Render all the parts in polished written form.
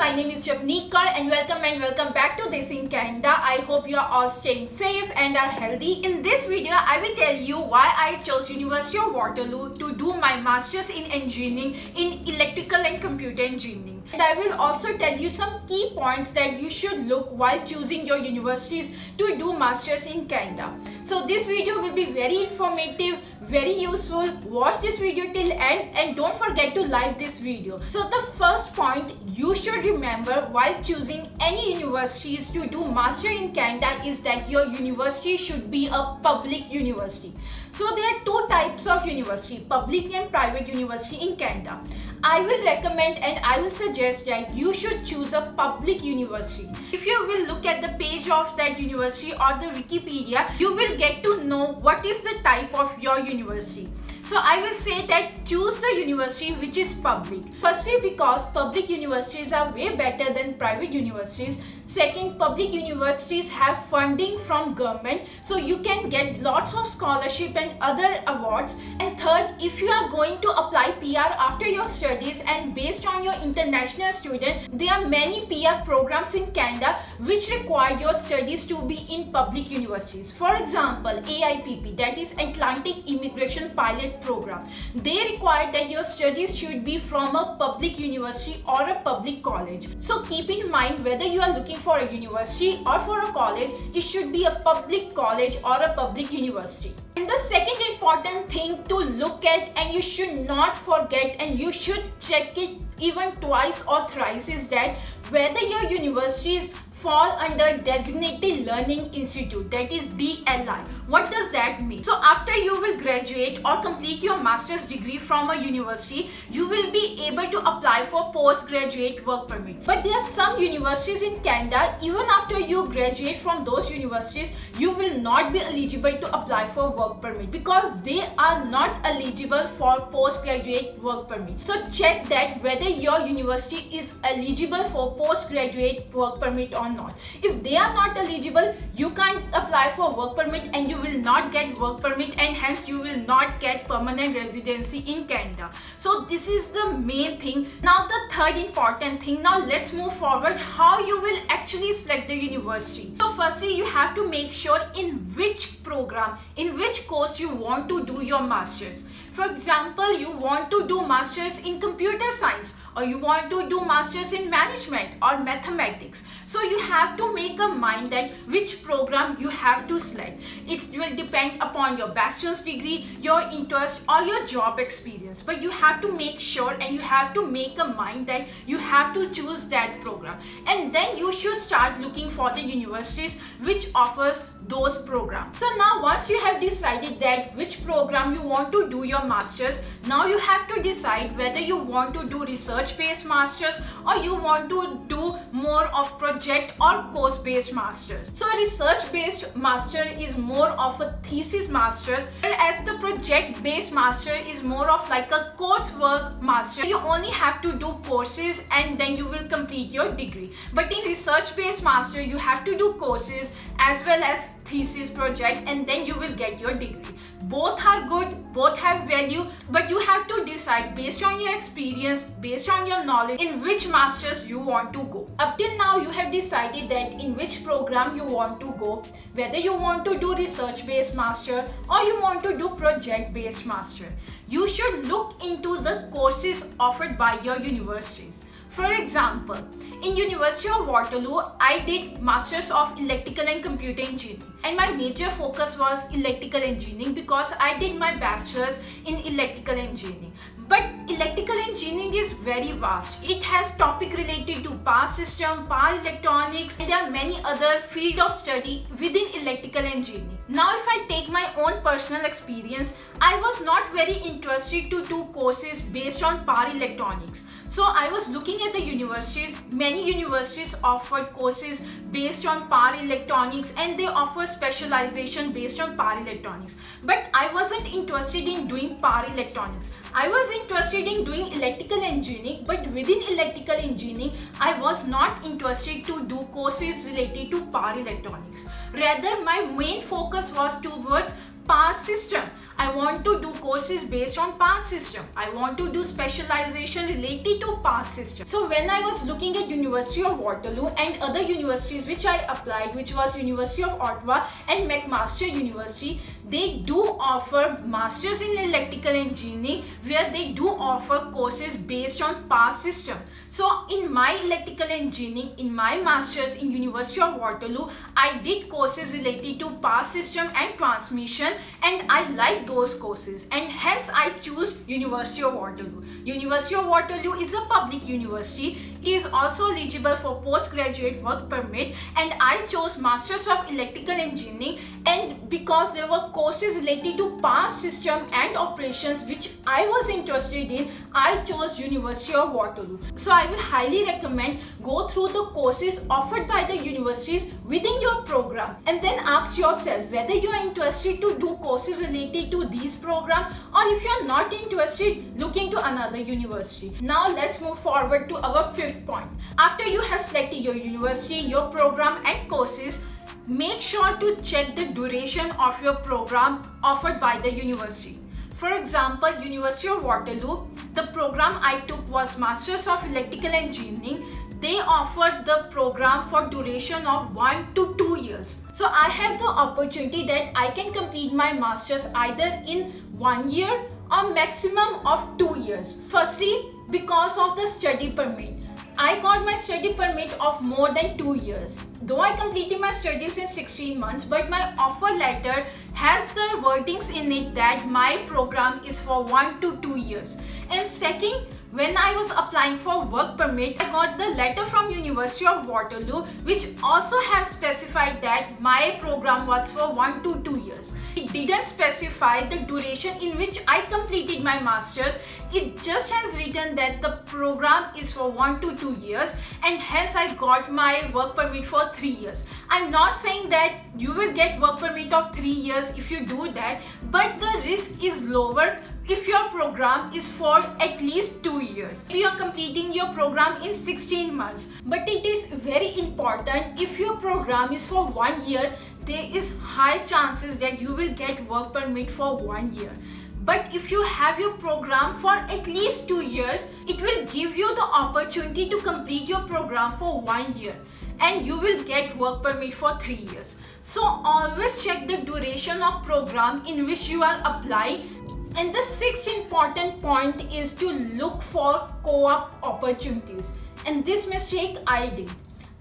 my name is Japneet Kaur and welcome back to This in Canada. I hope you are all staying safe and are healthy. In this video, I will tell you why I chose University of Waterloo to do my Masters in Engineering in Electrical and Computer Engineering. And I will also tell you some key points that you should look while choosing your universities to do Masters in Canada. So this video will be very informative, very useful. Watch this video till end and don't forget to like this video. So the first point you should remember while choosing any universities to do Master in Canada is that your university should be a public university. So there are two types of university, public and private university in Canada. I will recommend and I will suggest that you should choose a public university. If you will look at the page of that university or the Wikipedia, you will get to know what is the type of your university. So I will say that choose the university which is public. Firstly, because public universities are way better than private universities. Second, public universities have funding from government, so you can get lots of scholarship and other awards. And third, if you are going to apply PR after your studies and based on your international student, there are many PR programs in Canada which require your studies to be in public universities. For example, AIPP, that is Atlantic Immigration Pilot Program. They require that your studies should be from a public university or a public college. So keep in mind whether you are looking for a university or for a college, it should be a public college or a public university. And the second important thing to look at, and you should not forget and you should check it even twice or thrice, is that whether your universities fall under Designated Learning Institute, that is DLI. What does that mean? So after you will graduate or complete your master's degree from a university, you will be able to apply for postgraduate work permit. But there are some universities in Canada, even after you graduate from those universities, you will not be eligible to apply for work permit because they are not eligible for postgraduate work permit. So check that whether your university is eligible for postgraduate work permit or not. If they are not eligible, you can't apply for work permit and you will not get work permit, and hence you will not get permanent residency in Canada. So this is the main thing. Now the third important thing, now let's move forward how you will actually select the university. So firstly, you have to make sure in which program, in which course you want to do your masters. For example, you want to do masters in computer science, or you want to do masters in management or mathematics. So you have to make a mind that which program you have to select. It will depend upon your bachelor's degree, your interest or your job experience. But you have to make sure and you have to make a mind that you have to choose that program. And then you should start looking for the universities which offers those programs. So now once you have decided that which program you want to do your masters, now you have to decide whether you want to do research-based masters or you want to do more of project or course-based masters. So a research-based master is more of a thesis masters, whereas the project-based master is more of like a coursework master. You only have to do courses and then you will complete your degree. But in research-based master, you have to do courses as well as thesis project and then you will get your degree. Both are good, both have value, but you have to decide based on your experience, based on your knowledge, in which masters you want to go. Up till now, you have decided that in which program you want to go, whether you want to do research-based master or you want to do project-based master. You should look into the courses offered by your universities. For example, in University of Waterloo, I did Masters of Electrical and Computer Engineering, and my major focus was electrical engineering because I did my bachelor's in electrical engineering. But electrical engineering is very vast. It has topic related to power system, power electronics, and there are many other field of study within electrical engineering. Now if I take my own personal experience, I was not very interested to do courses based on power electronics. So I was looking at the universities. Many universities offered courses based on power electronics and they offer specialization based on power electronics. But I wasn't interested in doing power electronics. I was interested in doing electrical engineering, but within electrical engineering, I was not interested to do courses related to power electronics. Rather, my main focus was towards pass system. I want to do courses based on pass system. I want to do specialization related to pass system. So when I was looking at University of Waterloo and other universities which I applied, which was University of Ottawa and McMaster University, they do offer masters in electrical engineering where they do offer courses based on pass system. So in my electrical engineering, in my masters in University of Waterloo, I did courses related to power system and transmission, and I like those courses, and hence I choose University of Waterloo. University of Waterloo is a public university. It is also eligible for postgraduate work permit, and I chose Masters of Electrical Engineering, and because there were courses related to power system and operations which I was interested in, I chose University of Waterloo. So I will highly recommend go through the courses offered by the universities within your program, and then ask yourself whether you are interested to do courses related to these programs, or if you are not interested, look into another university. Now let's move forward to our fifth point. After you have selected your university, your program and courses, make sure to check the duration of your program offered by the university. For example, University of Waterloo, the program I took was Masters of Electrical Engineering. They offered the program for duration of 1 to 2 years. So I have the opportunity that I can complete my masters either in 1 year or maximum of 2 years. Firstly, because of the study permit. I got my study permit of more than 2 years. Though I completed my studies in 16 months, but my offer letter has the wordings in it that my program is for 1 to 2 years. And second, when I was applying for work permit, I got the letter from University of Waterloo which also have specified that my program was for 1 to 2 years. It didn't specify the duration in which I completed my masters. It just has written that the program is for 1 to 2 years, and hence I got my work permit for 3 years. I'm not saying that you will get work permit of 3 years if you do that, but the risk is lower if your program is for at least 2 years. You are completing your program in 16 months, but it is very important, if your program is for 1 year, there is high chances that you will get work permit for 1 year. But if you have your program for at least 2 years, it will give you the opportunity to complete your program for 1 year, and you will get work permit for 3 years. So always check the duration of program in which you are applying. And the sixth important point is to look for co-op opportunities. And this mistake I did.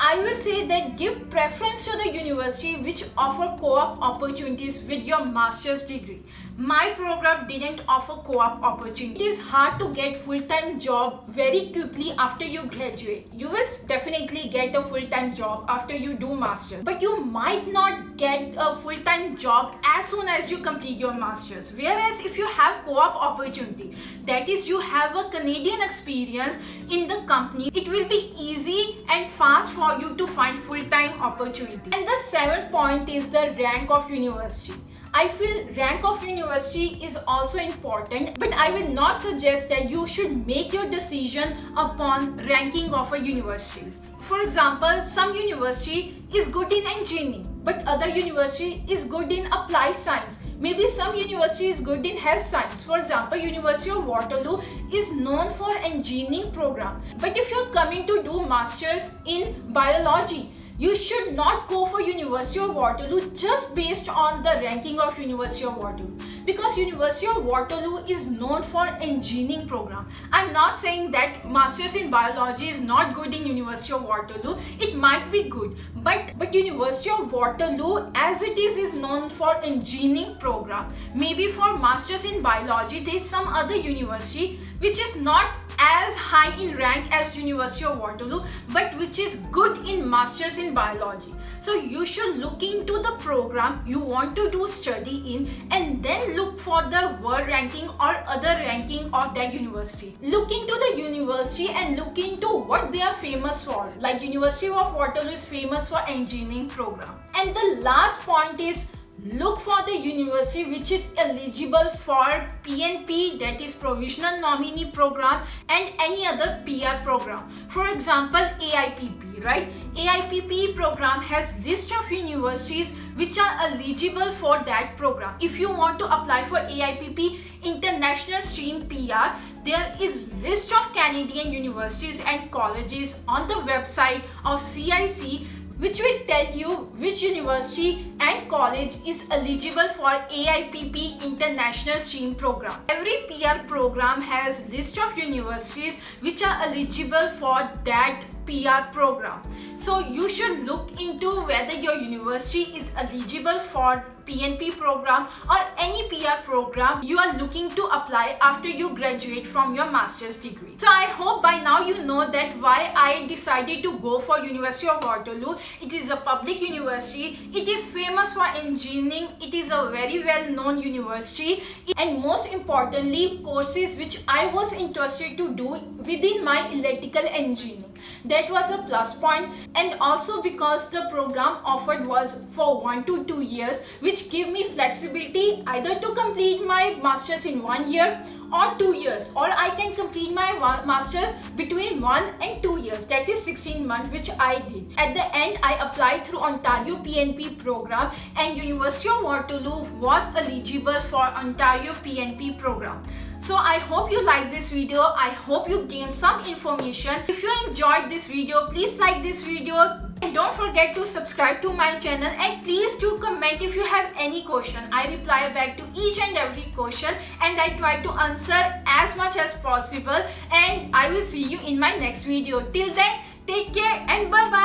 I will say that give preference to the university which offer co-op opportunities with your master's degree. My program didn't offer co-op opportunity. It is hard to get full-time job very quickly after you graduate. You will definitely get a full-time job after you do masters, but you might not get a full-time job as soon as you complete your masters. Whereas if you have co-op opportunity, that is you have a Canadian experience in the company, it will be easy and fast for you to find full-time opportunity. And the seventh point is the rank of university. I feel rank of university is also important, but I will not suggest that you should make your decision upon ranking of a universities. For example, some university is good in engineering, but other university is good in applied science. Maybe some university is good in health science. For example, University of Waterloo is known for engineering program. But if you're coming to do masters in biology, you should not go for University of Waterloo just based on the ranking of University of Waterloo, because University of Waterloo is known for engineering program. I'm not saying that masters in biology is not good in University of Waterloo. It might be good, but University of Waterloo as it is known for engineering program. Maybe for masters in biology there is some other university which is not as high in rank as University of Waterloo, but which is good in masters in biology. So you should look into the program you want to do study in, and then look for the world ranking or other ranking of that university. Look into the university and look into what they are famous for. Like University of Waterloo is famous for engineering program. And the last point is look for the university which is eligible for PNP, that is provisional nominee program, and any other PR program. For example, AIPP, right? AIPP program has list of universities which are eligible for that program. If you want to apply for AIPP international stream PR, there is list of Canadian universities and colleges on the website of CIC, which will tell you which university and college is eligible for AIPP International Stream Program. Every PR program has list of universities which are eligible for that PR program. So you should look into whether your university is eligible for PNP program or any PR program you are looking to apply after you graduate from your master's degree. So I hope by now you know that why I decided to go for University of Waterloo. It is a public university. It is famous for engineering. It is a very well-known university, and most importantly, courses which I was interested to do within my electrical engineering. That was a plus point, and also because the program offered was for 1 to 2 years, which gave me flexibility either to complete my masters in 1 year or 2 years, or I can complete my masters between 1 and 2 years, that is 16 months, which I did. At the end, I applied through Ontario PNP program, and University of Waterloo was eligible for Ontario PNP program. So I hope you like this video. I hope you gain some information. If you enjoyed this video, please like this video. And don't forget to subscribe to my channel, and please do comment if you have any question. I reply back to each and every question, and I try to answer as much as possible, and I will see you in my next video. Till then, take care and bye bye.